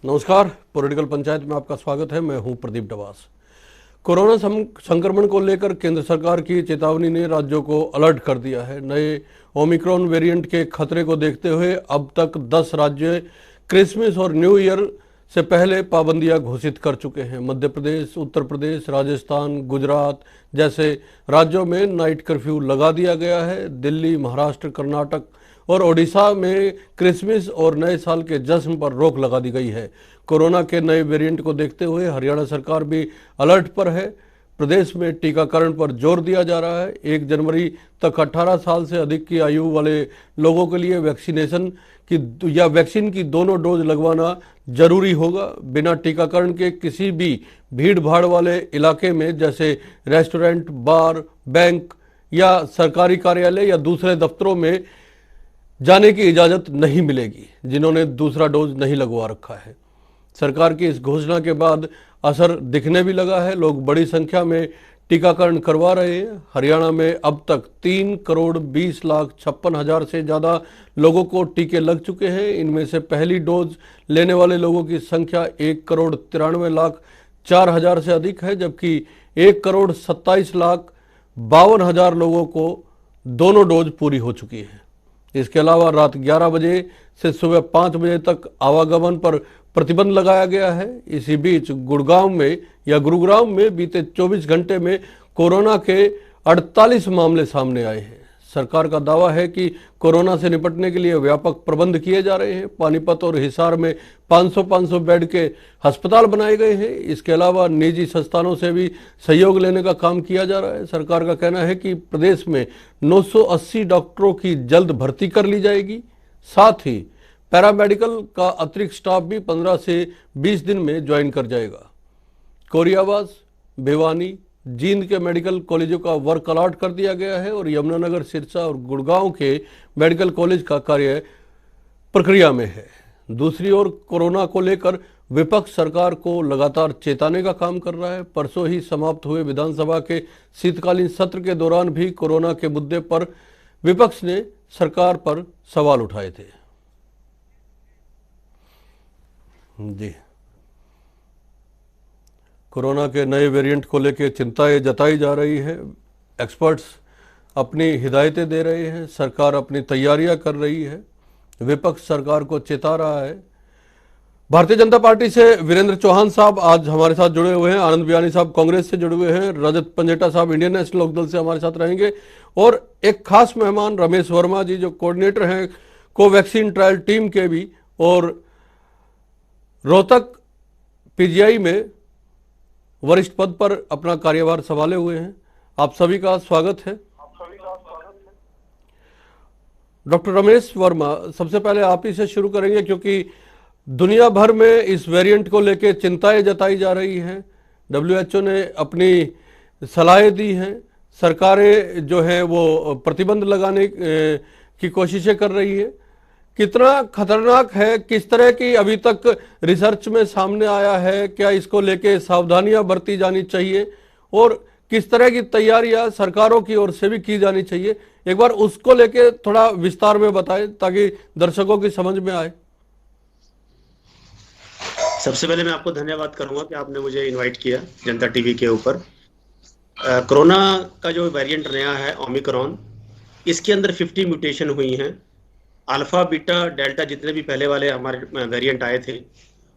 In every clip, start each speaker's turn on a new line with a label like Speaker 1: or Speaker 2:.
Speaker 1: नमस्कार, पॉलिटिकल पंचायत में आपका स्वागत है। मैं हूं प्रदीप डवास। कोरोना संक्रमण को लेकर केंद्र सरकार की चेतावनी ने राज्यों को अलर्ट कर दिया है। नए ओमिक्रॉन वेरिएंट के खतरे को देखते हुए अब तक 10 राज्य क्रिसमस और न्यू ईयर से पहले पाबंदियां घोषित कर चुके हैं। मध्य प्रदेश, उत्तर प्रदेश, राजस्थान, गुजरात जैसे राज्यों में नाइट कर्फ्यू लगा दिया गया है। दिल्ली, महाराष्ट्र, कर्नाटक और ओडिशा में क्रिसमस और नए साल के जश्न पर रोक लगा दी गई है। कोरोना के नए वेरिएंट को देखते हुए हरियाणा सरकार भी अलर्ट पर है। प्रदेश में टीकाकरण पर जोर दिया जा रहा है। 1 जनवरी तक 18 साल से अधिक की आयु वाले लोगों के लिए वैक्सीन की दोनों डोज लगवाना जरूरी होगा। बिना टीकाकरण के किसी भी भीड़ भाड़ वाले इलाके में जैसे रेस्टोरेंट, बार, बैंक या सरकारी कार्यालय या दूसरे दफ्तरों में जाने की इजाजत नहीं मिलेगी जिन्होंने दूसरा डोज नहीं लगवा रखा है। सरकार की इस घोषणा के बाद असर दिखने भी लगा है। लोग बड़ी संख्या में टीकाकरण करवा रहे हैं। हरियाणा में अब तक 3,20,56,000 से ज़्यादा लोगों को टीके लग चुके हैं। इनमें से पहली डोज लेने वाले लोगों की संख्या 1,93,04,000 से अधिक है, जबकि 1,27,52,000 लोगों को दोनों डोज पूरी हो चुकी है। इसके अलावा रात 11 बजे से सुबह 5 बजे तक आवागमन पर प्रतिबंध लगाया गया है। इसी बीच गुरुग्राम में बीते 24 घंटे में कोरोना के 48 मामले सामने आए हैं। सरकार का दावा है कि कोरोना से निपटने के लिए व्यापक प्रबंध किए जा रहे हैं। पानीपत और हिसार में 500-500 बेड के अस्पताल बनाए गए हैं। इसके अलावा निजी संस्थानों से भी सहयोग लेने का काम किया जा रहा है। सरकार का कहना है कि प्रदेश में 980 डॉक्टरों की जल्द भर्ती कर ली जाएगी। साथ ही पैरामेडिकल का अतिरिक्त स्टाफ भी 15 से 20 दिन में ज्वाइन कर जाएगा। कोरियावास, भिवानी, जींद के मेडिकल कॉलेजों का वर्क अलॉट कर दिया गया है और यमुनानगर, सिरसा और गुड़गांव के मेडिकल कॉलेज का कार्य प्रक्रिया में है। दूसरी ओर कोरोना को लेकर विपक्ष सरकार को लगातार चेताने का काम कर रहा है। परसों ही समाप्त हुए विधानसभा के शीतकालीन सत्र के दौरान भी कोरोना के मुद्दे पर विपक्ष ने सरकार पर सवाल उठाए थे। जी, कोरोना के नए वेरिएंट को लेकर चिंताएं जताई जा रही है। एक्सपर्ट्स अपनी हिदायतें दे रहे हैं, सरकार अपनी तैयारियां कर रही है, विपक्ष सरकार को चेता रहा है। भारतीय जनता पार्टी से वीरेंद्र चौहान साहब आज हमारे साथ जुड़े हुए हैं, आनंद बियानी साहब कांग्रेस से जुड़े हुए हैं, रजत पंजेटा साहब इंडियन नेशनल लोकदल से हमारे साथ रहेंगे और एक खास मेहमान रमेश वर्मा जी जो कोऑर्डिनेटर हैं कोवैक्सीन ट्रायल टीम के भी और रोहतक पीजीआई में वरिष्ठ पद पर अपना कार्यभार संभाले हुए हैं। आप सभी का स्वागत है। डॉक्टर रमेश वर्मा, सबसे पहले आप ही से शुरू करेंगे क्योंकि दुनिया भर में इस वेरिएंट को लेकर चिंताएं जताई जा रही हैं। WHO ने अपनी सलाहें दी हैं, सरकारें जो हैं वो प्रतिबंध लगाने की कोशिशें कर रही है। कितना खतरनाक है, किस तरह की अभी तक रिसर्च में सामने आया है, क्या इसको लेके सावधानियां बरती जानी चाहिए और किस तरह की तैयारियां सरकारों की ओर से भी की जानी चाहिए, एक बार उसको लेके थोड़ा विस्तार में बताएं ताकि दर्शकों की समझ में आए।
Speaker 2: सबसे पहले मैं आपको धन्यवाद करूंगा कि आपने मुझे इनवाइट किया जनता टीवी के ऊपर। कोरोना का जो वेरिएंट नया है ओमिक्रॉन, इसके अंदर 50 म्यूटेशन हुई हैं। अल्फा, बीटा, डेल्टा जितने भी पहले वाले हमारे वेरिएंट आए थे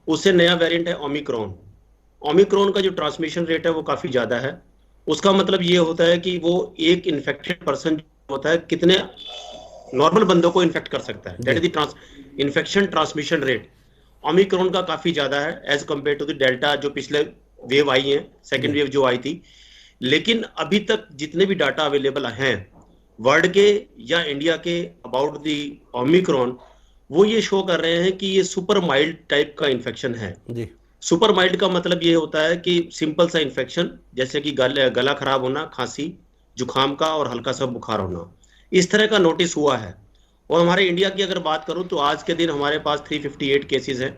Speaker 2: उससे नया वेरिएंट है ओमिक्रॉन। ओमिक्रॉन का जो ट्रांसमिशन रेट है वो काफ़ी ज़्यादा है। उसका मतलब ये होता है कि वो एक इन्फेक्टेड पर्सन होता है कितने नॉर्मल बंदों को इन्फेक्ट कर सकता है, that is the infection transmission rate Omicron का काफ़ी ज़्यादा है as compare to the Delta जो पिछले वेव आई है, सेकेंड वेव जो आई थी। लेकिन अभी तक जितने भी डाटा अवेलेबल हैं वर्ल्ड के या इंडिया के अबाउट दी ओमिक्रॉन, वो ये शो कर रहे हैं कि ये सुपर माइल्ड टाइप का इन्फेक्शन है जी। सुपर माइल्ड का मतलब ये होता है कि सिंपल सा इन्फेक्शन जैसे कि गला खराब होना, खांसी, जुखाम का और हल्का सा बुखार होना, इस तरह का नोटिस हुआ है। और हमारे इंडिया की अगर बात करूं तो आज के दिन हमारे पास 358 केसेस हैं।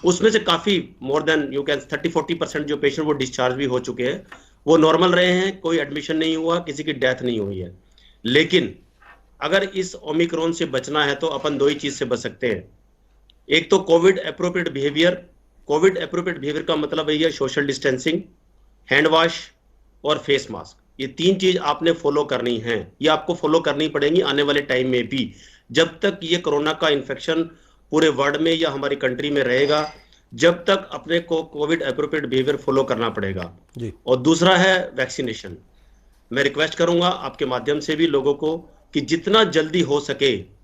Speaker 2: उसमें से काफ़ी मोर देन यू कैन 30-40% जो पेशेंट वो डिस्चार्ज भी हो चुके हैं, वो नॉर्मल रहे हैं, कोई एडमिशन नहीं हुआ, किसी की डेथ नहीं हुई है। लेकिन अगर इस ओमिक्रॉन से बचना है तो अपन दो ही चीज से बच सकते हैं। एक तो Covid appropriate behaviour Covid appropriate behaviour का मतलब यही है सोशल डिस्टेंसिंग, हैंड वॉश और फेस मास्क। ये 3 चीज आपने फॉलो करनी है, ये आपको फॉलो करनी पड़ेंगी आने वाले टाइम में भी, जब तक ये कोरोना का इन्फेक्शन पूरे वर्ल्ड में या हमारी कंट्री में रहेगा, जब तक अपने को कोविड एप्रोप्रिएट बिहेवियर फॉलो करना पड़ेगा
Speaker 1: जी।
Speaker 2: और दूसरा है वैक्सीनेशन। मैं रिक्वेस्ट करूंगा आपके माध्यम से भी लोगों को कि जितना जल्दी हो सके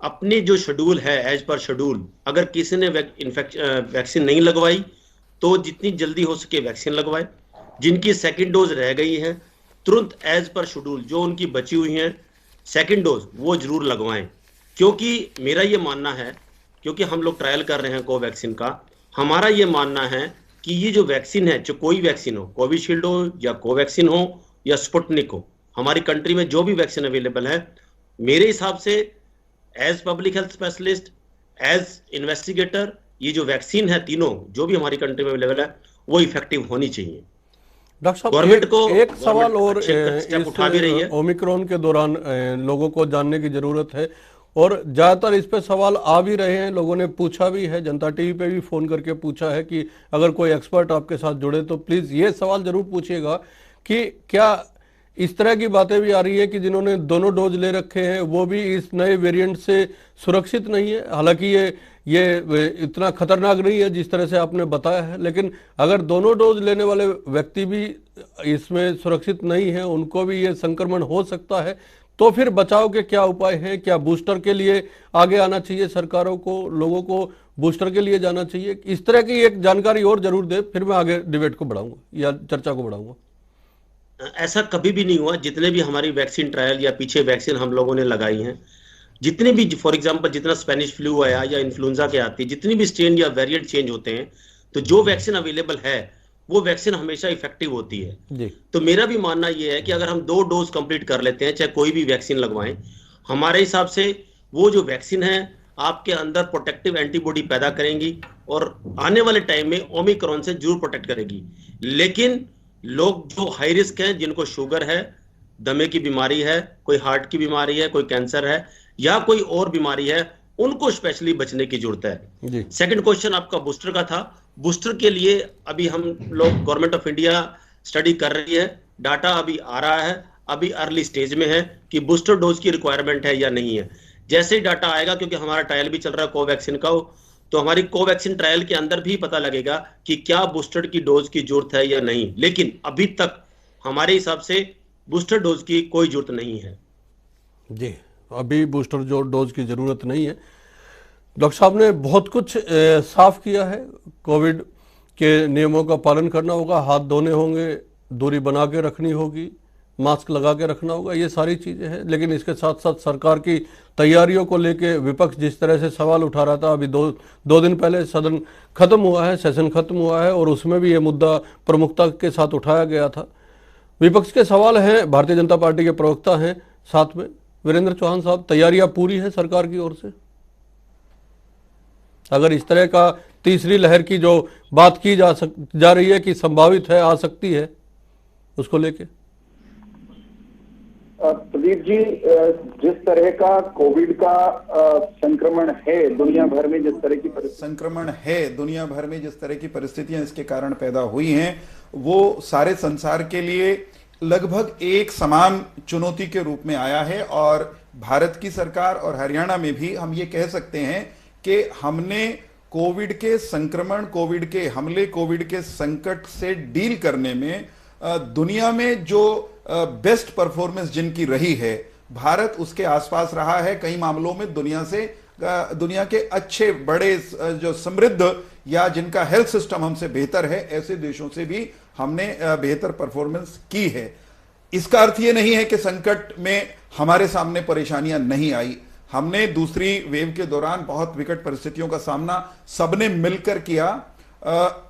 Speaker 2: अपनी जो शेड्यूल है एज पर शेड्यूल, अगर किसी ने वैक्सीन नहीं लगवाई तो जितनी जल्दी हो सके वैक्सीन लगवाए। जिनकी सेकंड डोज रह गई है तुरंत एज पर शेड्यूल जो उनकी बची हुई है सेकंड डोज वो जरूर लगवाएं। क्योंकि मेरा ये मानना है, क्योंकि हम लोग ट्रायल कर रहे हैं कोवैक्सीन का, हमारा ये मानना है कि ये जो वैक्सीन है, जो कोई वैक्सीन हो, कोविशील्ड हो या कोवैक्सीन हो या स्पुतनिक हो, हमारी कंट्री में जो भी वैक्सीन अवेलेबल है, मेरे हिसाब से as public health specialist, as investigator, ये जो वैक्सीन है तीनों जो भी हमारी कंट्री में अवेलेबल है वो इफेक्टिव होनी चाहिए।
Speaker 1: डॉक्टर साहब,
Speaker 2: गवर्नमेंट को
Speaker 1: एक सवाल और
Speaker 2: स्टेप उठा भी रही है।
Speaker 1: ओमिक्रॉन के दौरान लोगों को जानने की जरूरत है और ज्यादातर इस पे सवाल आ भी रहे हैं, लोगों ने पूछा भी है, जनता टीवी पे भी फोन करके पूछा है कि अगर कोई एक्सपर्ट आपके साथ जुड़े तो प्लीज ये सवाल जरूर पूछिएगा कि क्या इस तरह की बातें भी आ रही है कि जिन्होंने दोनों डोज ले रखे हैं वो भी इस नए वेरिएंट से सुरक्षित नहीं है। हालांकि ये इतना खतरनाक नहीं है जिस तरह से आपने बताया है, लेकिन अगर दोनों डोज लेने वाले व्यक्ति भी इसमें सुरक्षित नहीं है, उनको भी ये संक्रमण हो सकता है, तो फिर बचाव के क्या उपाय हैं? क्या बूस्टर के लिए आगे आना चाहिए सरकारों को, लोगों को बूस्टर के लिए जाना चाहिए? इस तरह की एक जानकारी और जरूर दे, फिर मैं आगे डिबेट को बढ़ाऊंगा या चर्चा को बढ़ाऊंगा।
Speaker 2: ऐसा कभी भी नहीं हुआ, जितने भी हमारी वैक्सीन ट्रायल या पीछे वैक्सीन हम लोगों ने लगाई हैं, जितने भी, फॉर एग्जांपल जितना स्पेनिश फ्लू आया या इन्फ्लुएंजा के आती है, जितनी भी स्ट्रेन या वेरिएंट चेंज होते हैं, तो जो वैक्सीन अवेलेबल है वो वैक्सीन हमेशा इफेक्टिव होती है जी। तो मेरा भी मानना ये है कि अगर हम 2 डोज कंप्लीट कर लेते हैं, चाहे कोई भी वैक्सीन लगवाएं, हमारे हिसाब से वो जो वैक्सीन है आपके अंदर प्रोटेक्टिव एंटीबॉडी पैदा करेंगी और आने वाले टाइम में ओमिक्रॉन से जरूर प्रोटेक्ट करेगी। लेकिन लोग जो हाई रिस्क हैं, जिनको शुगर है, दमे की बीमारी है, कोई हार्ट की बीमारी है, कोई कैंसर है या कोई और बीमारी है, उनको स्पेशली बचने की जरूरत है। सेकंड क्वेश्चन आपका बूस्टर का था। बूस्टर के लिए अभी हम लोग गवर्नमेंट ऑफ इंडिया स्टडी कर रही है, डाटा अभी आ रहा है, अभी अर्ली स्टेज में है कि बूस्टर डोज की रिक्वायरमेंट है या नहीं है। जैसे ही डाटा आएगा, क्योंकि हमारा ट्रायल भी चल रहा है कोवैक्सीन का, तो हमारी कोवैक्सीन ट्रायल के अंदर भी पता लगेगा कि क्या बूस्टर की डोज की जरूरत है या नहीं। लेकिन अभी तक हमारे हिसाब से बूस्टर डोज की कोई जरूरत नहीं है
Speaker 1: जी। अभी बूस्टर डोज की जरूरत नहीं है। डॉक्टर साहब ने बहुत कुछ साफ किया है। कोविड के नियमों का पालन करना होगा, हाथ धोने होंगे, दूरी बना के रखनी होगी, मास्क लगा के रखना होगा, ये सारी चीजें हैं। लेकिन इसके साथ साथ सरकार की तैयारियों को लेके विपक्ष जिस तरह से सवाल उठा रहा था, अभी दो दिन पहले सदन खत्म हुआ है, सेशन खत्म हुआ है और उसमें भी ये मुद्दा प्रमुखता के साथ उठाया गया था। विपक्ष के सवाल हैं, भारतीय जनता पार्टी के प्रवक्ता हैं साथ में, वीरेंद्र चौहान साहब, तैयारियां पूरी है सरकार की ओर से? अगर इस तरह का तीसरी लहर की जो बात की जा रही है कि संभावित है, आ सकती है, उसको लेके
Speaker 3: प्रदीप जी, जिस तरह का कोविड का संक्रमण है दुनिया भर में, जिस तरह की परिस्थितियां इसके कारण पैदा हुई हैं, वो सारे संसार के लिए लगभग एक समान चुनौती के रूप में आया है। और भारत की सरकार और हरियाणा में भी हम ये कह सकते हैं कि हमने कोविड के संक्रमण, कोविड के हमले, कोविड के संकट से डील करने में दुनिया में जो बेस्ट परफॉर्मेंस जिनकी रही है, भारत उसके आसपास रहा है। कई मामलों में दुनिया के अच्छे बड़े जो समृद्ध या जिनका हेल्थ सिस्टम हमसे बेहतर है, ऐसे देशों से भी हमने बेहतर परफॉर्मेंस की है। इसका अर्थ ये नहीं है कि संकट में हमारे सामने परेशानियां नहीं आई। हमने दूसरी वेव के दौरान बहुत विकट परिस्थितियों का सामना सबने मिलकर किया।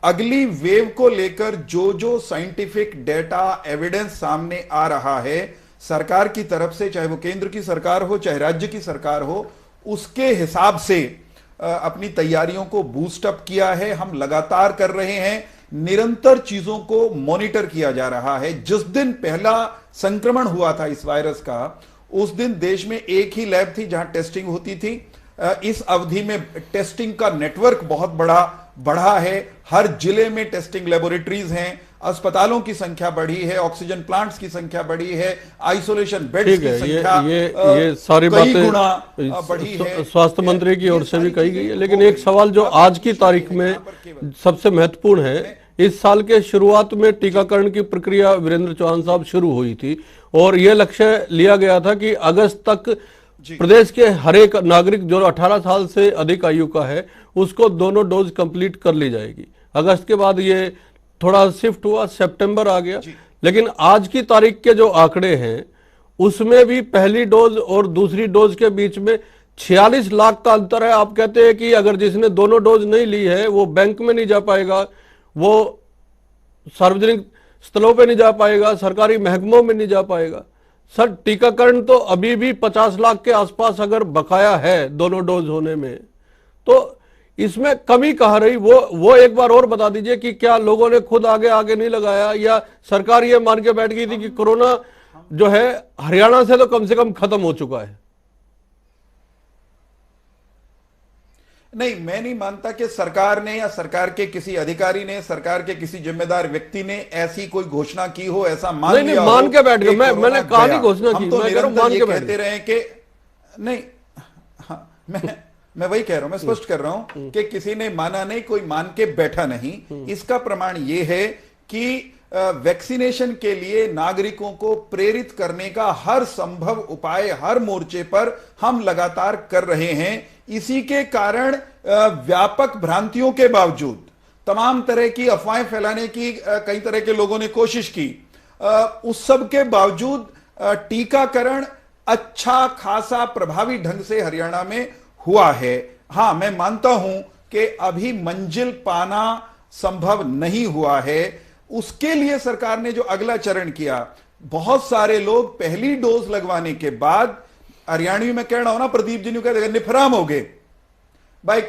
Speaker 3: अगली वेव को लेकर जो साइंटिफिक डेटा, एविडेंस सामने आ रहा है सरकार की तरफ से, चाहे वो केंद्र की सरकार हो चाहे राज्य की सरकार हो, उसके हिसाब से अपनी तैयारियों को बूस्ट अप किया है। हम लगातार कर रहे हैं, निरंतर चीजों को मॉनिटर किया जा रहा है। जिस दिन पहला संक्रमण हुआ था इस वायरस का, उस दिन देश में एक ही लैब थी जहां टेस्टिंग होती थी। इस अवधि में टेस्टिंग का नेटवर्क बहुत बड़ा बढ़ा है, हर जिले में टेस्टिंग लेबोरेटरीज हैं, अस्पतालों की संख्या बढ़ी है, ऑक्सीजन प्लांट्स की संख्या बढ़ी है, आइसोलेशन बेड्स
Speaker 1: ठीक
Speaker 3: की
Speaker 1: है।
Speaker 3: संख्या
Speaker 1: ये सारी
Speaker 3: कई
Speaker 1: बातें
Speaker 3: गुना बढ़ी है।
Speaker 1: स्वास्थ्य मंत्री की ओर से भी कही गई है, लेकिन एक सवाल जो आज की तारीख में सबसे महत्वपूर्ण है, इस साल के शुरुआत में टीकाकरण की प्रक्रिया वीरेंद्र चौहान साहब शुरू हुई थी और यह लक्ष्य लिया गया था कि अगस्त तक प्रदेश के हर एक नागरिक जो 18 साल से अधिक आयु का है उसको दोनों डोज कंप्लीट कर ली जाएगी। अगस्त के बाद ये थोड़ा शिफ्ट हुआ, सितंबर आ गया, लेकिन आज की तारीख के जो आंकड़े हैं उसमें भी पहली डोज और दूसरी डोज के बीच में 46 लाख का अंतर है। आप कहते हैं कि अगर जिसने दोनों डोज नहीं ली है वो बैंक में नहीं जा पाएगा, वो सार्वजनिक स्थलों पे नहीं जा पाएगा, सरकारी महकमों में नहीं जा पाएगा। सर, टीकाकरण तो अभी भी 50 लाख के आसपास अगर बकाया है दोनों डोज होने में, तो इसमें कमी कहाँ रही? वो एक बार और बता दीजिए कि क्या लोगों ने खुद आगे नहीं लगाया या सरकार ये मान के बैठ गई थी कि कोरोना जो है हरियाणा से तो कम से कम खत्म हो चुका है?
Speaker 3: नहीं, मैं नहीं मानता कि सरकार ने या सरकार के किसी अधिकारी ने, सरकार के किसी जिम्मेदार व्यक्ति ने ऐसी कोई घोषणा की हो, ऐसा मान
Speaker 1: नहीं,
Speaker 3: लिया
Speaker 1: मान
Speaker 3: हो
Speaker 1: के बैठ गए।
Speaker 3: कि
Speaker 1: मैंने कहा नहीं घोषणा की,
Speaker 3: हम तो
Speaker 1: मैं कह रहा हूं
Speaker 3: निरंतर
Speaker 1: मान
Speaker 3: ये
Speaker 1: के बैठ
Speaker 3: कहते रहे कि नहीं। हाँ, मैं वही कह रहा हूं, मैं स्पष्ट कर रहा हूं कि किसी ने माना नहीं, कोई मान के बैठा नहीं। इसका प्रमाण यह है कि वैक्सीनेशन के लिए नागरिकों को प्रेरित करने का हर संभव उपाय हर मोर्चे पर हम लगातार कर रहे हैं। इसी के कारण व्यापक भ्रांतियों के बावजूद, तमाम तरह की अफवाहें फैलाने की कई तरह के लोगों ने कोशिश की, उस सब के बावजूद टीकाकरण अच्छा खासा प्रभावी ढंग से हरियाणा में हुआ है। हां, मैं मानता हूं कि अभी मंजिल पाना संभव नहीं हुआ है। उसके लिए सरकार ने जो अगला चरण किया, बहुत सारे लोग पहली डोज लगवाने के बाद, हरियाणवी में कह रहा हूं ना, प्रदीप जी ने कहा निफराम हो गए भाई,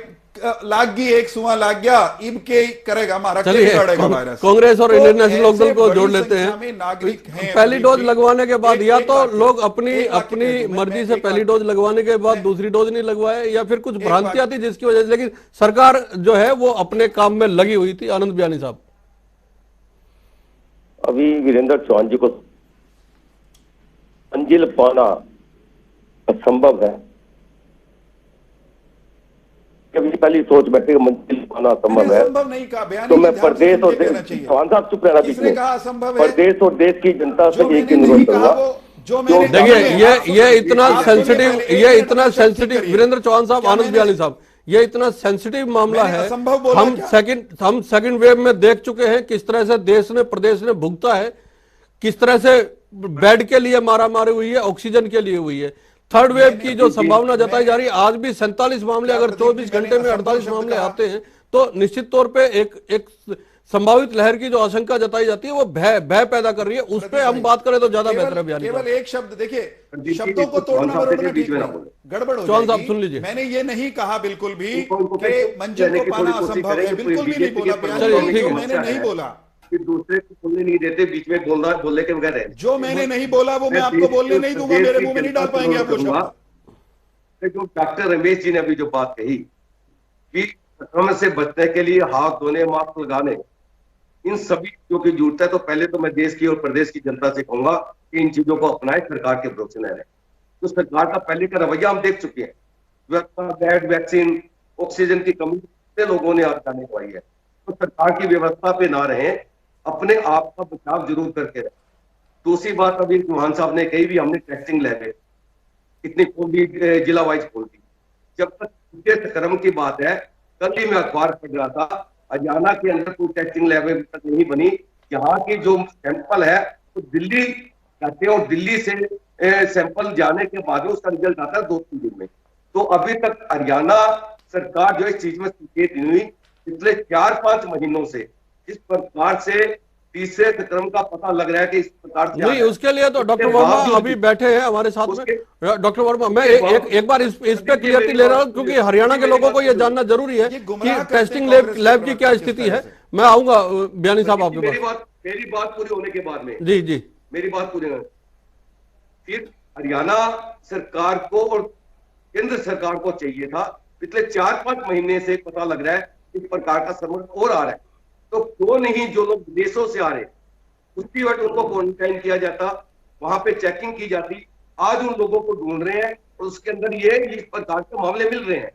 Speaker 3: लाग गई एक सुआ लाग गया, इब के करेगा हमारा वायरस।
Speaker 1: कांग्रेस और इंडियन नेशनल लोकदल को जोड़ लेते
Speaker 3: हैं। नागरिक हैं
Speaker 1: पहली डोज लगवाने के बाद या तो लोग अपनी मर्जी से पहली डोज लगवाने के बाद दूसरी डोज नहीं लगवाए, या फिर कुछ भ्रांतियां थी जिसकी वजह से, लेकिन सरकार जो है वो अपने काम में लगी हुई थी। आनंद बयानी साहब,
Speaker 4: अभी वीरेंद्र चौहान जी को मंजिल पाना असंभव है, कभी पहली सोच बैठे मंजिल पाना असंभव है,
Speaker 3: संभव नहीं कहा।
Speaker 4: तो मैं प्रदेश और चौहान साहब चुप रहना बीच में, प्रदेश और देश की जनता से एक अनुरोध करूंगा।
Speaker 1: देखिए ये इतना सेंसिटिव वीरेंद्र चौहान साहब, आनंद बयानी साहब, ये इतना सेंसिटिव मामला है। हम सेकंड वेव में देख चुके हैं किस तरह से देश ने, प्रदेश ने भुगता है, किस तरह से बेड के लिए मारामारी हुई है, ऑक्सीजन के लिए हुई है। थर्ड वेव की जो संभावना जताई जा रही है, आज भी 47 मामले, अगर 24 घंटे में 48 मामले आते हैं तो निश्चित तौर पे एक संभावित लहर की जो आशंका जताई जाती है वो भय पैदा कर रही है। उस पर हम बात करें तो ज्यादा बेहतर है।
Speaker 3: केवल एक शब्द देखिए, शब्दों को तोड़ना गड़बड़ हो जाएगी।
Speaker 1: सुन लीजिए,
Speaker 3: मैंने ये नहीं कहा बिल्कुल भी कि मंजिल को पाना असंभव है, बिल्कुल भी नहीं बोला। मैंने नहीं बोला
Speaker 4: कि दूसरे को बोलने नहीं देते, बीच में बोलने के बगैर है।
Speaker 3: जो मैंने नहीं बोला वो मैं आपको बोलने नहीं दूंगा, मेरे मुंह में नहीं डाल पाएंगे आपको शब्द।
Speaker 4: जो डॉक्टर रमेश जी ने अभी जो बात कही कि संक्रमण से बचने के लिए हाथ धोने, मास्क लगाने, इन सभी चीजों की जरूरत है। तो पहले तो मैं देश की और प्रदेश की जनता से कहूंगा कि इन चीजों को अपनाएं, सरकार के भरोसे न रहें। तो सरकार का पहले का रवैया हम देख चुके हैं, बेड, वैक्सीन, ऑक्सीजन की कमी से लोगों ने आज जाने पाई है। तो सरकार की व्यवस्था पे ना रहें, अपने आप का बचाव जरूर करके रहें। दूसरी बात अभी चौहान साहब ने कही भी, हमने टेस्टिंग लैब इतनी खोल दी, जिला वाइज खोल दी। जब तक संक्रमण की बात है, कल ही मैं अखबार पढ़ रहा था, हरियाणा के अंदर कोई टेस्टिंग लैब तक नहीं बनी। यहाँ की जो सैंपल है तो दिल्ली जाते हैं और दिल्ली से सैंपल जाने के बाद उसका रिजल्ट आता है 2-3 दिन में। तो अभी तक हरियाणा सरकार जो इस चीज में संकेत नहीं हुई। पिछले 4-5 महीनों से जिस प्रकार से तीसरे संक्रमण का पता लग रहा है कि इस प्रकार से
Speaker 1: नहीं, उसके लिए तो डॉक्टर वर्मा अभी बैठे हैं हमारे साथ में। डॉक्टर वर्मा, मैं एक बार इस पे क्लियरिटी ले रहा हूं, क्योंकि हरियाणा के लोगों को यह जानना जरूरी है कि टेस्टिंग लैब की क्या स्थिति है। मैं आऊंगा बयानी साहब आपके पास।
Speaker 4: मेरी बात पूरी होने के बाद में,
Speaker 1: जी
Speaker 4: मेरी बात पूरी होने, फिर हरियाणा सरकार को और केंद्र सरकार को चाहिए था, पिछले 4-5 महीने से पता लग रहा है इस प्रकार का संकट और आ रहा है, तो क्यों नहीं जो लोग विदेशों से आ रहे हैं उसी वक्त उनको क्वारंटाइन किया जाता, वहां पे चेकिंग की जाती। आज उन लोगों को ढूंढ रहे हैं और उसके अंदर ये इस प्रकार के मामले मिल रहे हैं।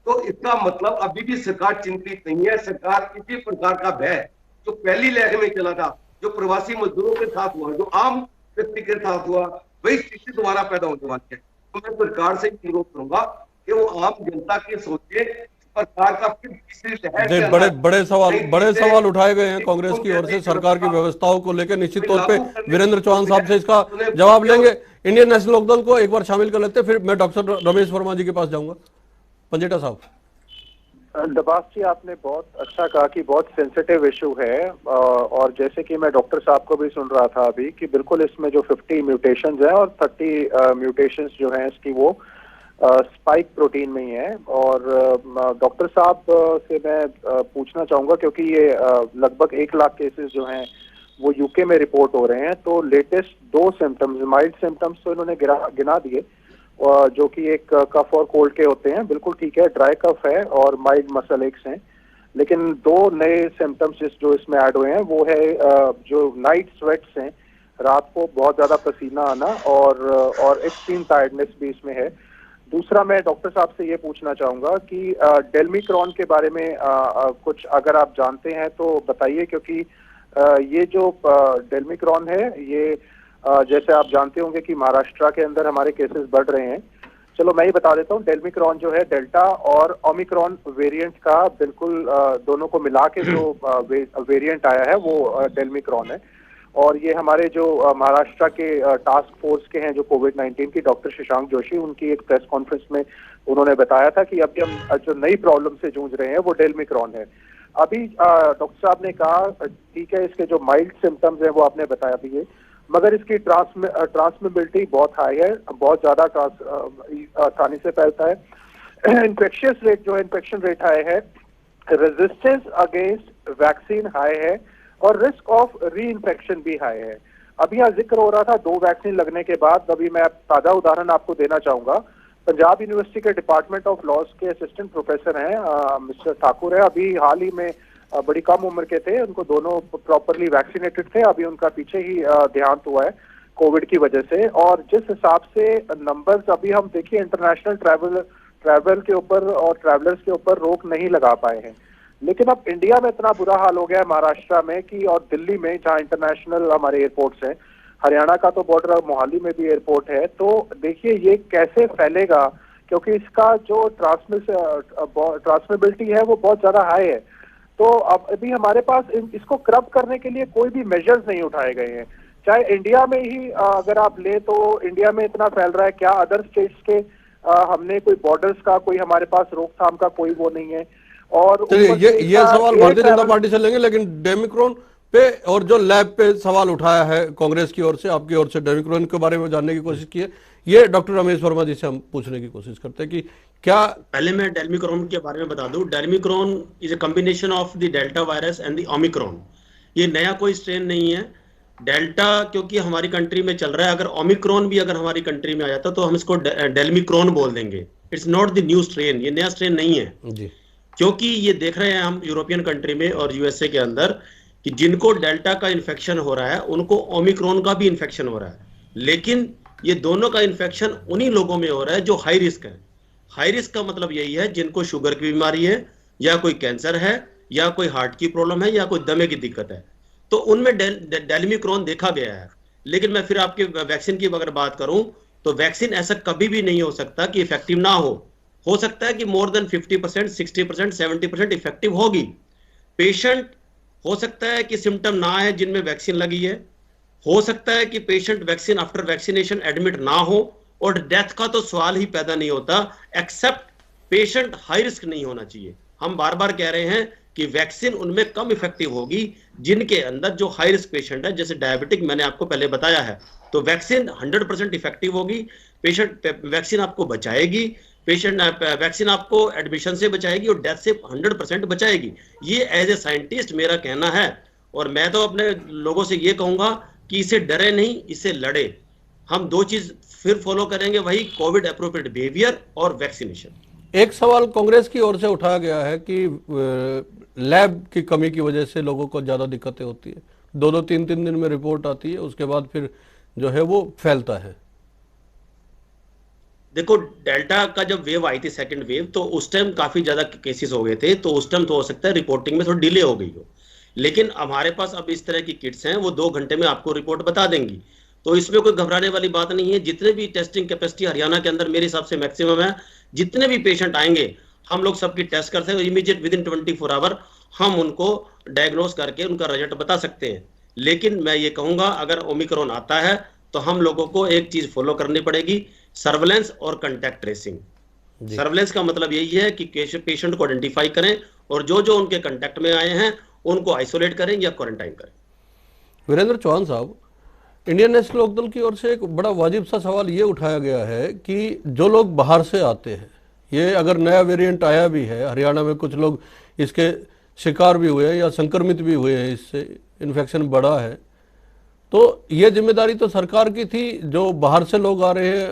Speaker 4: तो इसका मतलब अभी भी सरकार चिंतित नहीं है। सरकार किसी प्रकार का भय जो पहली लहर में चला था, जो प्रवासी मजदूरों के साथ हुआ, जो आम व्यक्ति के साथ हुआ, वही स्थिति दोबारा पैदा होने वाली है। तो मैं सरकार से अनुरोध करूंगा कि वो आम जनता की सोचे, सरकार का फिर तीसरी लहर के
Speaker 1: बड़े
Speaker 4: अंदर
Speaker 1: बड़े सवाल उठाए गए हैं कांग्रेस की ओर से सरकार की व्यवस्थाओं को लेकर। निश्चित तौर पे वीरेंद्र चौहान साहब से इसका जवाब लेंगे। इंडियन नेशनल लोकदल को एक बार शामिल कर लेते हैं, फिर मैं डॉक्टर रमेश वर्मा जी के पास जाऊंगा। पंजेटा साहब।
Speaker 5: दबास जी, आपने बहुत अच्छा कहा कि बहुत सेंसिटिव इशू है, और जैसे कि मैं डॉक्टर साहब को भी सुन रहा था अभी कि बिल्कुल इसमें जो 50 म्यूटेशंस हैं और 30 म्यूटेशंस जो हैं इसकी वो स्पाइक प्रोटीन में ही है। और डॉक्टर साहब से मैं पूछना चाहूंगा, क्योंकि ये लगभग 1 लाख केसेस जो हैं वो यूके में रिपोर्ट हो रहे हैं, तो लेटेस्ट 2 सिम्टम्स, माइल्ड सिम्टम्स तो इन्होंने गिना दिए, जो कि एक कफ और कोल्ड के होते हैं, बिल्कुल ठीक है, ड्राई कफ है और माइल्ड मसल एक्स हैं। लेकिन 2 नए सिम्टम्स जो इसमें ऐड हुए हैं वो है जो नाइट स्वेट्स हैं, रात को बहुत ज्यादा पसीना आना, और एक्सट्रीम टायर्डनेस भी इसमें है। दूसरा, मैं डॉक्टर साहब से ये पूछना चाहूंगा कि डेल्मिक्रॉन के बारे में कुछ अगर आप जानते हैं तो बताइए, क्योंकि ये जो डेल्मिक्रॉन है ये जैसे आप जानते होंगे कि महाराष्ट्र के अंदर हमारे केसेस बढ़ रहे हैं। चलो मैं ही बता देता हूँ, डेल्मिक्रॉन जो है डेल्टा और ओमिक्रॉन वेरिएंट का बिल्कुल दोनों को मिला के जो वेरिएंट आया है वो डेल्मिक्रॉन है। और ये हमारे जो महाराष्ट्र के टास्क फोर्स के हैं जो कोविड-19 की, डॉक्टर शशांक जोशी, उनकी एक प्रेस कॉन्फ्रेंस में उन्होंने बताया था कि अभी हम जो नई प्रॉब्लम से जूझ रहे हैं वो डेल्मिक्रॉन है। अभी डॉक्टर साहब ने कहा ठीक है, इसके जो माइल्ड सिम्टम्स हैं वो आपने बताया भी है, मगर इसकी ट्रांसमिबिलिटी बहुत हाई है, बहुत ज्यादा आसानी से फैलता है। इन्फेक्शियस रेट जो है, इन्फेक्शन रेट हाई है, रेजिस्टेंस अगेंस्ट वैक्सीन हाई है, और रिस्क ऑफ री इन्फेक्शन भी हाई है। अभी यहाँ जिक्र हो रहा था 2 वैक्सीन लगने के बाद, अभी मैं ताजा उदाहरण आपको देना चाहूंगा। पंजाब यूनिवर्सिटी के डिपार्टमेंट ऑफ लॉज के असिस्टेंट प्रोफेसर हैं मिस्टर ठाकुर है, अभी हाल ही में बड़ी कम उम्र के थे, उनको दोनों प्रॉपरली वैक्सीनेटेड थे, अभी उनका पीछे ही देहांत हुआ है कोविड की वजह से। और जिस हिसाब से नंबर्स अभी हम देखिए, इंटरनेशनल ट्रैवल के ऊपर और ट्रैवलर्स के ऊपर रोक नहीं लगा पाए हैं। लेकिन अब इंडिया में इतना बुरा हाल हो गया है महाराष्ट्र में कि, और दिल्ली में जहाँ इंटरनेशनल हमारे एयरपोर्ट्स हैं, हरियाणा का तो बॉर्डर, मोहाली में भी एयरपोर्ट है, तो देखिए ये कैसे फैलेगा, क्योंकि इसका जो ट्रांसमिबिलिटी है वो बहुत ज्यादा हाई है। तो अब अभी हमारे पास इसको क्रब करने के लिए कोई भी मेजर्स नहीं उठाए गए हैं। चाहे इंडिया में ही अगर आप ले तो इंडिया में इतना फैल रहा है, क्या अदर स्टेट्स के हमने कोई बॉर्डर्स का, कोई हमारे पास रोकथाम का कोई वो नहीं है। और
Speaker 1: ये सवाल भारतीय जनता पार्टी से लेंगे, लेकिन डेमिक्रॉन पे और जो लैब पे सवाल उठाया है कांग्रेस की ओर से, आपकी ओर से डेमिक्रॉन के बारे में जानने की कोशिश की है, ये डॉक्टर रमेश वर्मा जी से हम पूछने की कोशिश करते हैं कि क्या।
Speaker 2: पहले मैं डेल्मिक्रॉन के बारे में बता दूं। Delmicron is a combination of the delta virus and the omicron. ये नया कोई स्ट्रेन नहीं है। डेल्टा क्योंकि हमारी कंट्री में चल रहा है, अगर ओमिक्रॉन भी अगर हमारी कंट्री में आ जाता तो हम इसको डेल्मिक्रॉन बोल देंगे। It's not the new strain, ये नया स्ट्रेन नहीं है जी। क्योंकि ये देख रहे हैं हम यूरोपियन कंट्री में और यूएसए के अंदर कि जिनको डेल्टा का इन्फेक्शन हो रहा है उनको ओमिक्रॉन का भी इन्फेक्शन हो रहा है, लेकिन ये दोनों का इन्फेक्शन उन्हीं लोगों में हो रहा है जो हाई रिस्क है। हाई रिस्क का मतलब यही है जिनको शुगर की बीमारी है, या कोई कैंसर है, या कोई हार्ट की प्रॉब्लम है, या कोई दमे की दिक्कत है, तो उनमें डेल्मिक्रॉन देखा गया है। लेकिन मैं फिर आपके वैक्सीन की अगर बात करूं तो वैक्सीन ऐसा कभी भी नहीं हो सकता कि इफेक्टिव ना हो सकता है कि मोर देन 50%, 60%, 70% इफेक्टिव होगी। पेशेंट हो सकता है कि सिम्टम ना आए जिनमें वैक्सीन लगी है, हो सकता है कि patient vaccine after vaccination admit ना हो, और डेथ का तो सवाल ही पैदा नहीं होता, एक्सेप्ट पेशेंट हाई रिस्क नहीं होना चाहिए। हम बार बार कह रहे हैं कि वैक्सीन उनमें कम इफेक्टिव होगी जिनके अंदर जो हाई रिस्क पेशेंट है, जैसे डायबिटिक मैंने आपको पहले बताया है, तो वैक्सीन 100% इफेक्टिव होगी। पेशेंट वैक्सीन आपको बचाएगी, वैक्सीन आपको एडमिशन से बचाएगी और डेथ से 100% बचाएगी। ये एज ए साइंटिस्ट मेरा कहना है, और मैं तो अपने लोगों से ये कहूंगा कि इसे डरे नहीं, इसे लड़े। हम 2 चीज फिर फॉलो करेंगे, वही कोविड एप्रोप्रिएट बिहेवियर और वैक्सीनेशन।
Speaker 1: एक सवाल कांग्रेस की ओर से उठाया गया है कि लैब की कमी की वजह से लोगों को ज्यादा दिक्कतें होती है, 2-2 3-3 दिन में रिपोर्ट आती है, उसके बाद फिर जो है वो फैलता है।
Speaker 2: देखो, डेल्टा का जब वेव आई थी, सेकंड वेव, तो उस टाइम काफी ज्यादा केसेस हो गए थे, तो उस टाइम तो हो सकता है रिपोर्टिंग में थोड़ी डिले हो गई हो। लेकिन हमारे पास अब इस तरह की किट्स हैं, वो 2 घंटे में आपको रिपोर्ट बता देंगी, तो इसमें कोई घबराने वाली बात नहीं है। जितने भी टेस्टिंग कैपेसिटी हरियाणा के अंदर मेरे हिसाब से मैक्सिमम है, जितने भी पेशेंट आएंगे हम लोग सबकी टेस्ट करते हैं, इमीडिएट विद इन 24 आवर हम उनको डायग्नोस करके उनका रिजल्ट बता सकते हैं। लेकिन मैं ये कहूंगा, अगर ओमिक्रॉन आता है तो हम लोगों को एक चीज फॉलो करनी पड़ेगी, सर्वेलेंस और कंटैक्ट ट्रेसिंग। सर्वेलेंस का मतलब यही है कि पेशेंट को आइडेंटिफाई करें और जो जो उनके कंटैक्ट में आए हैं उनको आइसोलेट करें या क्वारंटाइन करें।
Speaker 1: वीरेंद्र चौहान साहब, इंडियन नेशनल लोकदल की ओर से एक बड़ा वाजिब सा सवाल ये उठाया गया है कि जो लोग बाहर से आते हैं, ये अगर नया वेरिएंट आया भी है, हरियाणा में कुछ लोग इसके शिकार भी हुए हैं या संक्रमित भी हुए हैं, इससे इन्फेक्शन बढ़ा है, तो ये जिम्मेदारी तो सरकार की थी। जो बाहर से लोग आ रहे हैं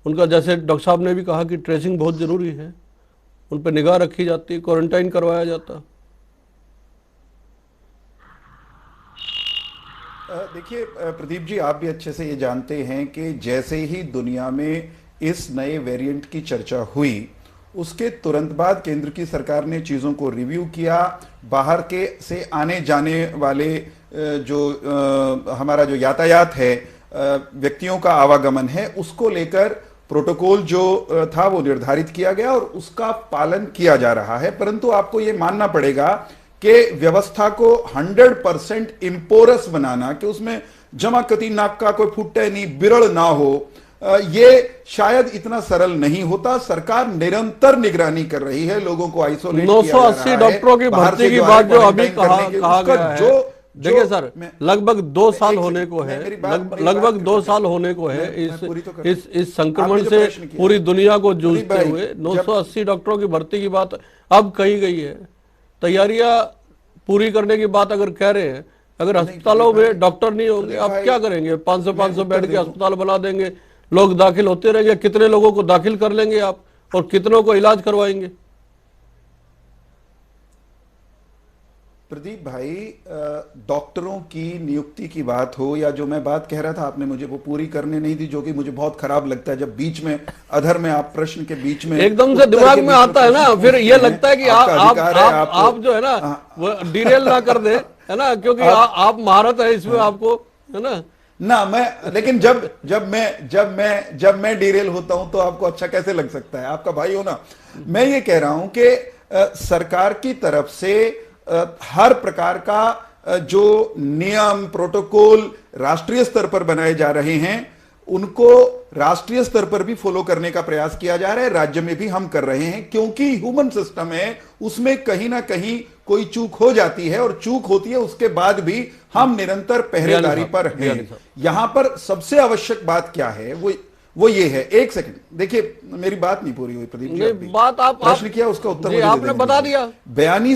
Speaker 1: उनका जैसे डॉक्टर साहब ने भी कहा कि ट्रेसिंग बहुत जरूरी है, उन पर निगाह रखी जाती है, क्वारंटाइन करवाया जाता।
Speaker 3: देखिए प्रदीप जी, आप भी अच्छे से ये जानते हैं कि जैसे ही दुनिया में इस नए वेरिएंट की चर्चा हुई, उसके तुरंत बाद केंद्र की सरकार ने चीज़ों को रिव्यू किया। बाहर के से आने जाने वाले हमारा जो यातायात है, व्यक्तियों का आवागमन है, उसको लेकर प्रोटोकॉल जो था वो निर्धारित किया गया और उसका पालन किया जा रहा है। परंतु आपको ये मानना पड़ेगा कि व्यवस्था को 100% इम्पोरस बनाना, कि उसमें जमाकती नाक का कोई फुट्टे नहीं, बिरड़ ना हो, ये शायद इतना सरल नहीं होता। सरकार निरंतर निगरानी कर रही है, लोगों को आइसोलेट किया जा रहा है।
Speaker 1: 980 डॉक्टरों की भर्ती की बात जो अभी कहा गया है, देखिए सर, लगभग 2 साल होने को है, लगभग 2 साल होने को है इस संक्रमण से पूरी दुनिया को जूझते हुए। 980 डॉक्टरों की भर्ती की बात अब कही गई है, तैयारियां पूरी करने की बात अगर कह रहे हैं, अगर अस्पतालों में डॉक्टर नहीं होंगे आप क्या करेंगे? 500 बेड के अस्पताल बना देंगे, लोग दाखिल होते रहेंगे, कितने लोगों को दाखिल कर लेंगे आप और कितनों को इलाज करवाएंगे?
Speaker 3: प्रदीप भाई, डॉक्टरों की नियुक्ति की बात हो या जो मैं बात कह रहा था, आपने मुझे वो पूरी करने नहीं दी, जो कि मुझे बहुत खराब लगता है जब बीच में अधर में आप प्रश्न के बीच में
Speaker 1: एकदम से दिमाग में आता है ना, फिर ये लगता है कि आप जो है ना वो डिरेल ना कर दे, है ना, क्योंकि आप महारत है इसमें, आपको है ना
Speaker 3: मैं, लेकिन जब मैं डिरेल होता हूं तो आपको अच्छा कैसे लग सकता है? आपका भाई हो ना। मैं ये कह रहा हूं कि सरकार की तरफ से हर प्रकार का जो नियम प्रोटोकॉल राष्ट्रीय स्तर पर बनाए जा रहे हैं, उनको राष्ट्रीय स्तर पर भी फॉलो करने का प्रयास किया जा रहा है। राज्य में भी हम कर रहे हैं, क्योंकि ह्यूमन सिस्टम है, उसमें कहीं ना कहीं कोई चूक हो जाती है और चूक होती है, उसके बाद भी हम निरंतर पहरेदारी पर हैं। यहां पर सबसे आवश्यक बात क्या है, वो ये है। एक सेकंड देखिए, मेरी बात नहीं पूरी हुई प्रदीप जी।
Speaker 1: बात आप
Speaker 3: प्रश्न किया, उसका उत्तर मुझे
Speaker 1: आपने बता दिया।
Speaker 3: बयानी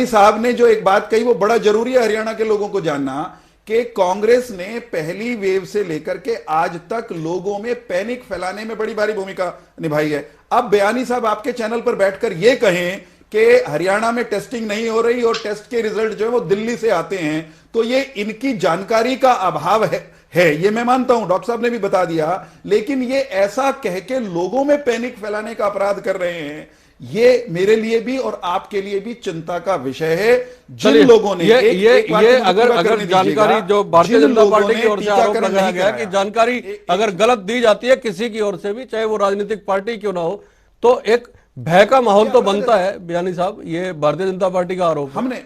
Speaker 3: साहब ने जो एक बात कही वो बड़ा जरूरी है हरियाणा के लोगों को जानना, कि कांग्रेस ने पहली वेव से लेकर के आज तक लोगों में पैनिक फैलाने में बड़ी भारी भूमिका निभाई है। अब बयानी साहब आपके चैनल पर बैठकर यह कहें कि हरियाणा में टेस्टिंग नहीं हो रही और टेस्ट के रिजल्ट जो है वो दिल्ली से आते हैं, तो ये इनकी जानकारी का अभाव है, ये मैं मानता हूं, डॉक्टर साहब ने भी बता दिया। लेकिन ये ऐसा कह के लोगों में पैनिक फैलाने का अपराध कर रहे हैं, ये मेरे लिए भी और आपके लिए भी चिंता का विषय है। जिन लोगों ने
Speaker 1: ये अगर जानकारी जो भारतीय जनता पार्टी की ओर से आरोप लगाया गया कि जानकारी अगर गलत दी जाती है किसी की ओर से भी, चाहे वो राजनीतिक पार्टी क्यों ना हो, तो एक भय का माहौल तो बनता है। बयानी साहब, ये भारतीय जनता पार्टी का आरोप,
Speaker 3: हमने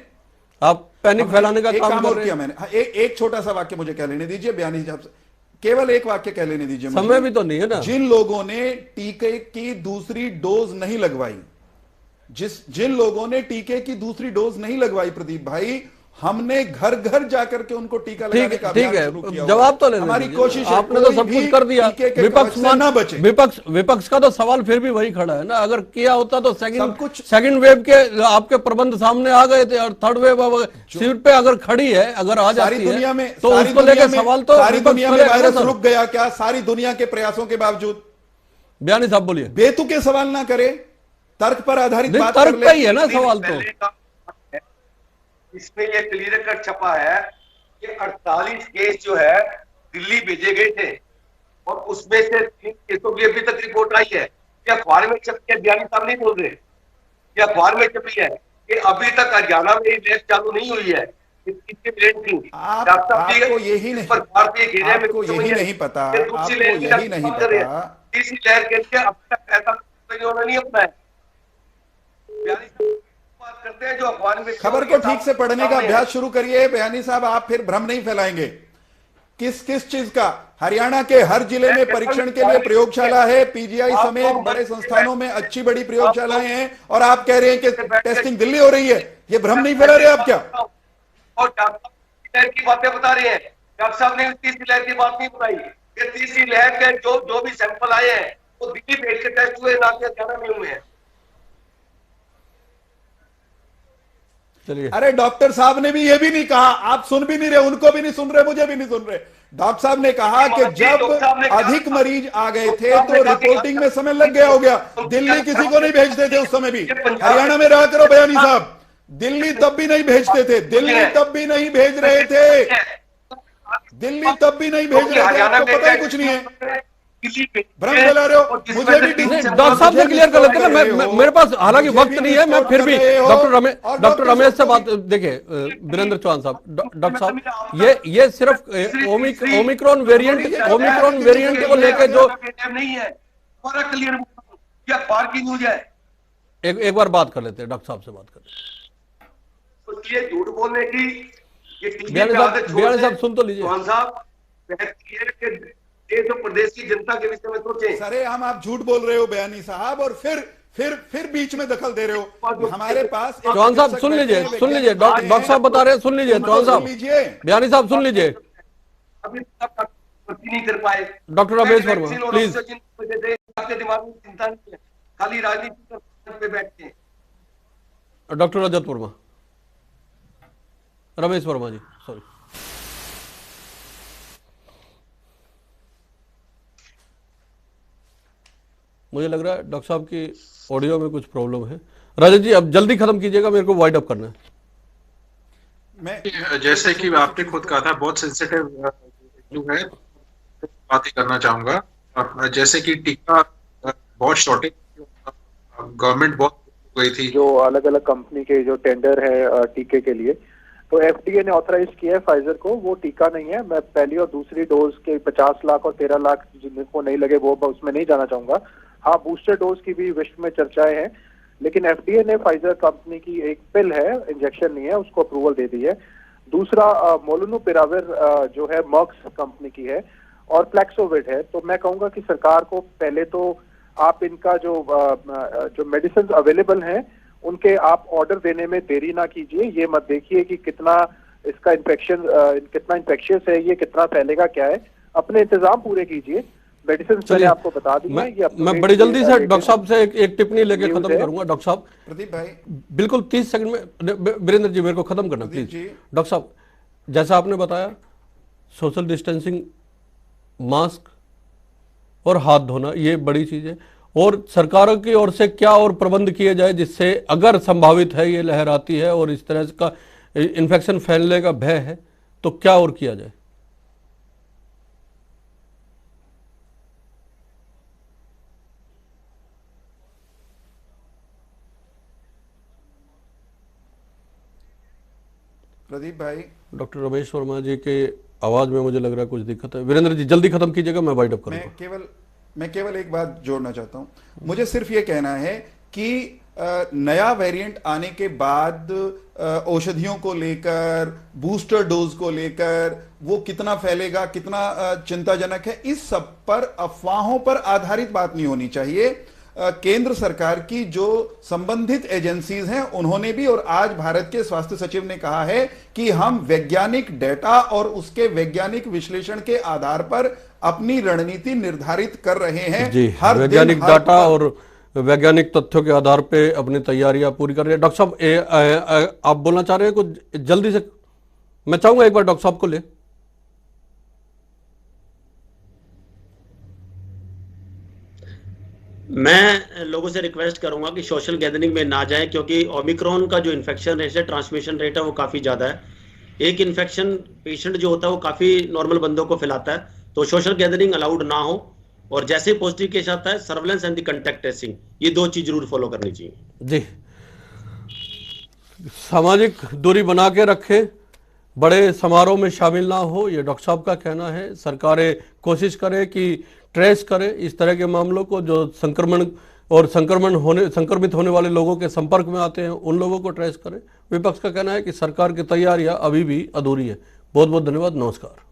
Speaker 1: आप पैनिक फैलाने का काम कर रहे हैं।
Speaker 3: मैंने एक छोटा सा वाक्य मुझे कह लेने दीजिए बयानी साहब से, केवल एक वाक्य कह लेने दीजिए,
Speaker 1: समय भी तो नहीं है ना।
Speaker 3: जिन लोगों ने टीके की दूसरी डोज नहीं लगवाई, जिन लोगों ने टीके की दूसरी डोज नहीं लगवाई प्रदीप भाई, हमने घर घर जाकर के उनको टीका लगाने का
Speaker 1: ठीक
Speaker 3: अभियान शुरू किया
Speaker 1: है,
Speaker 3: हुआ
Speaker 1: जवाब तो ले
Speaker 3: हमारी
Speaker 1: लीजिए।
Speaker 3: कोशिश है
Speaker 1: आपने तो सब
Speaker 3: कोई
Speaker 1: कुछ
Speaker 3: भी
Speaker 1: कर दिया।
Speaker 3: टीके के
Speaker 1: विपक्ष
Speaker 3: कवच से ना बचे।
Speaker 1: विपक्ष का तो सवाल फिर भी वही खड़ा है ना, अगर किया होता तो
Speaker 3: सब कुछ
Speaker 1: सेकंड वेव के आपके प्रबंध सामने आ गए थे, और थर्ड वेव सीट पे अगर खड़ी है, अगर आ
Speaker 3: सारी
Speaker 1: जाती
Speaker 3: दुनिया
Speaker 1: है
Speaker 3: में
Speaker 1: तो
Speaker 3: सारी
Speaker 1: उसको
Speaker 3: दुनिया
Speaker 1: लेकर
Speaker 3: में
Speaker 1: सवाल तो
Speaker 3: सारी
Speaker 1: विपक्ष
Speaker 3: दुनिया में
Speaker 1: करेगा ना
Speaker 3: वायरस
Speaker 1: सर।
Speaker 3: रुक गया क्या सारी दुनिया के प्रयासों के बावजूद?
Speaker 1: बयानी साहब बोलिए।
Speaker 3: बेतुके सवाल ना करे, तर्क पर आधारित
Speaker 1: नहीं,
Speaker 3: बात
Speaker 1: तर्क
Speaker 3: कर ले।
Speaker 1: पे ही है ना सवाल तो।
Speaker 4: इसमें ये क्लियर कट छपा है कि 48 केस जो है दिल्ली भेजे गए थे और उसमें से 3 केसों की अभी तक रिपोर्ट आई है। क्या अखबार में छपी है? बयानी साहब नहीं बोल रहे, क्या अखबार में छपी है कि अभी तक हरियाणा में लैब चालू नहीं हुई है?
Speaker 3: आपको यही नहीं पता, आपको यही नहीं पता।
Speaker 4: तीसरी लहर के लिए अब तक ऐसा उन्होंने नहीं अपनाया। बात करते हैं जो अखबार में
Speaker 3: खबर को ठीक से पढ़ने का अभ्यास शुरू करिए बयानी साहब, आप फिर भ्रम नहीं फैलाएंगे। किस किस चीज का? हरियाणा के हर जिले में परीक्षण के लिए प्रयोगशाला है, पीजीआई समेत बड़े संस्थानों में अच्छी बड़ी प्रयोगशालाएं हैं, और आप कह रहे हैं कि टेस्टिंग दिल्ली हो रही है। ये भ्रम नहीं फैला रहे आप क्या?
Speaker 4: और डॉक्टर लहर की बातें बता रहे हैं। डॉक्टर साहब ने तीसरी लहर की बात नहीं बताई। ये तीसरी लहर के जो भी सैंपल आए हैं वो दिल्ली भेज के टेस्ट हुए, ना कि हरियाणा में हुए हैं।
Speaker 3: अरे डॉक्टर साहब ने भी ये भी नहीं कहा, आप सुन भी नहीं रहे, उनको भी नहीं सुन रहे, मुझे भी नहीं सुन रहे। डॉक्टर साहब ने कहा कि जब अधिक मरीज आ गए थे तो रिपोर्टिंग में समय लग गया हो गया। दिल्ली किसी को नहीं भेजते थे उस समय भी। हरियाणा में रहा करो बयानी साहब, दिल्ली तब भी नहीं भेजते थे, दिल्ली तब भी नहीं भेज रहे थे, दिल्ली तब भी नहीं भेज रहे थे। आपको पता ही कुछ नहीं है, भ्रम फैला रहे हो। मुझे भी
Speaker 1: डॉक्टर साहब से क्लियर कर लेते हैं ना, मेरे पास हालांकि वक्त नहीं है, मैं फिर भी डॉक्टर रमेश से बात। देखिए वीरेंद्र चौहान साहब, डॉक्टर साहब, ये सिर्फ ओमिक्रॉन वेरिएंट को लेकर जो
Speaker 4: नहीं है, क्लियर अखबार की न्यूज है।
Speaker 1: एक बार बात कर लेते हैं, डॉक्टर साहब से बात कर लेते हैं।
Speaker 4: झूठ बोलने की
Speaker 1: बयानी साहब सुन तो लीजिए।
Speaker 4: चौहान साहब देश और प्रदेश की जनता के विषय में सोचें।
Speaker 3: सरे हम आप झूठ बोल रहे हो बयानी साहब, और फिर बीच में दखल दे रहे हो। हमारे पास
Speaker 1: चौहान साहब सुन लीजिए, डॉक्टर साहब बता रहे हैं, सुन लीजिए चौहान साहब, बयानी साहब सुन लीजिए।
Speaker 4: अभी तक नहीं कर पाए।
Speaker 1: Doctor Ramesh Verma please.
Speaker 4: आपके दिमाग में चिंता नहीं है, खाली राजनीति पे बैठते हैं।
Speaker 1: डॉक्टर रजत वर्मा, रमेश वर्मा जी सॉरी। मुझे लग रहा है डॉक्टर साहब की ऑडियो में कुछ प्रॉब्लम है। रजत जी अब जल्दी खत्म कीजिएगा, मेरे को वाइड अप करना है।
Speaker 6: मैं जैसे कि आपने खुद कहा था बहुत सेंसिटिव इशू है, बात ही करना चाहूंगा। जैसे कि टीका बहुत शॉर्टेज, गवर्नमेंट बहुत गई थी,
Speaker 5: जो अलग अलग कंपनी के जो टेंडर है टीके के लिए, तो एफडीए ने ऑथराइज किया है फाइजर को। वो टीका नहीं है, मैं पहली और दूसरी डोज के 50 लाख और 13 लाख जिनको नहीं लगे वो उसमें नहीं जाना चाहूंगा। हाँ, बूस्टर डोज की भी विश्व में चर्चाएं हैं, लेकिन एफडीए ने फाइजर कंपनी की एक पिल है, इंजेक्शन नहीं है, उसको अप्रूवल दे दी है। दूसरा मोलुनुपिराविर जो है मर्क्स कंपनी की है, और प्लेक्सोविड है। तो मैं कहूंगा कि सरकार को पहले तो आप इनका जो मेडिसिन अवेलेबल हैं उनके आप ऑर्डर देने में देरी ना कीजिए। ये मत देखिए कि कितना इसका कितना इन्फेक्शियस है, ये कितना फैलेगा, क्या है। अपने इंतजाम पूरे कीजिए। मेडिसिन मैंने आपको बता दी है।
Speaker 1: मैं बड़ी जल्दी से डॉक्टर साहब से एक टिप्पणी लेके खत्म करूंगा। डॉक्टर साहब
Speaker 3: प्रदीप भाई
Speaker 1: बिल्कुल 30 सेकंड में, वीरेंद्र जी मेरे को खत्म करना प्लीज। डॉक्टर साहब जैसा आपने बताया, सोशल डिस्टेंसिंग, मास्क और हाथ धोना ये बड़ी चीज है, और सरकारों की ओर से क्या और प्रबंध किए जाए जिससे अगर संभावित है ये लहर आती है और इस तरह का इन्फेक्शन फैलने का भय है तो क्या और किया जाए?
Speaker 3: प्रदीप भाई,
Speaker 1: डॉक्टर रमेश वर्मा जी के आवाज में मुझे लग रहा है कुछ दिक्कत है। वीरेंद्र जी जल्दी खत्म कीजिएगा, मैं वाइड अप करूंगा।
Speaker 3: मैं केवल एक बात जोड़ना चाहता हूं। मुझे सिर्फ ये कहना है कि नया वेरिएंट आने के बाद औषधियों को लेकर, बूस्टर डोज को लेकर वो कितना फैलेगा, कितना चिंताजनक है, इस सब पर अफवाहों पर आधारित बात नहीं होनी चाहिए। केंद्र सरकार की जो संबंधित एजेंसीज हैं उन्होंने भी, और आज भारत के स्वास्थ्य सचिव ने कहा है कि हम वैज्ञानिक डेटा और उसके वैज्ञानिक विश्लेषण के आधार पर अपनी रणनीति निर्धारित कर रहे हैं।
Speaker 1: जी,
Speaker 3: हर
Speaker 1: वैज्ञानिक
Speaker 3: दिन, हर
Speaker 1: डाटा और वैज्ञानिक तथ्यों के आधार पे अपनी तैयारियां पूरी कर रहे हैं। डॉक्टर साहब, आप बोलना चाह रहे हैं कुछ जल्दी से? मैं चाहूंगा एक बार डॉक्टर साहब को ले।
Speaker 2: मैं लोगों से रिक्वेस्ट करूंगा कि सोशल गैदरिंग में ना जाएं, क्योंकि ओमिक्रॉन का जो इन्फेक्शन रेट है, ट्रांसमिशन रेट है, वो काफी ज्यादा है। एक इन्फेक्शन पेशेंट जो होता है वो काफी नॉर्मल बंदों को फैलाता है, तो सोशल गैदरिंग अलाउड ना हो। और जैसे पॉजिटिव केस आता है, surveillance and the contact tracing, ये 2 चीज जरूर फॉलो करनी चाहिए।
Speaker 1: जी, सामाजिक दूरी बना के रखें, बड़े समारोह में शामिल ना हो, ये डॉक्टर साहब का कहना है। सरकारें कोशिश करें कि ट्रेस करें इस तरह के मामलों को, जो संक्रमित होने वाले लोगों के संपर्क में आते हैं, उन लोगों को ट्रेस करें। विपक्ष का कहना है कि सरकार की तैयारियां अभी भी अधूरी है। बहुत बहुत धन्यवाद, नमस्कार।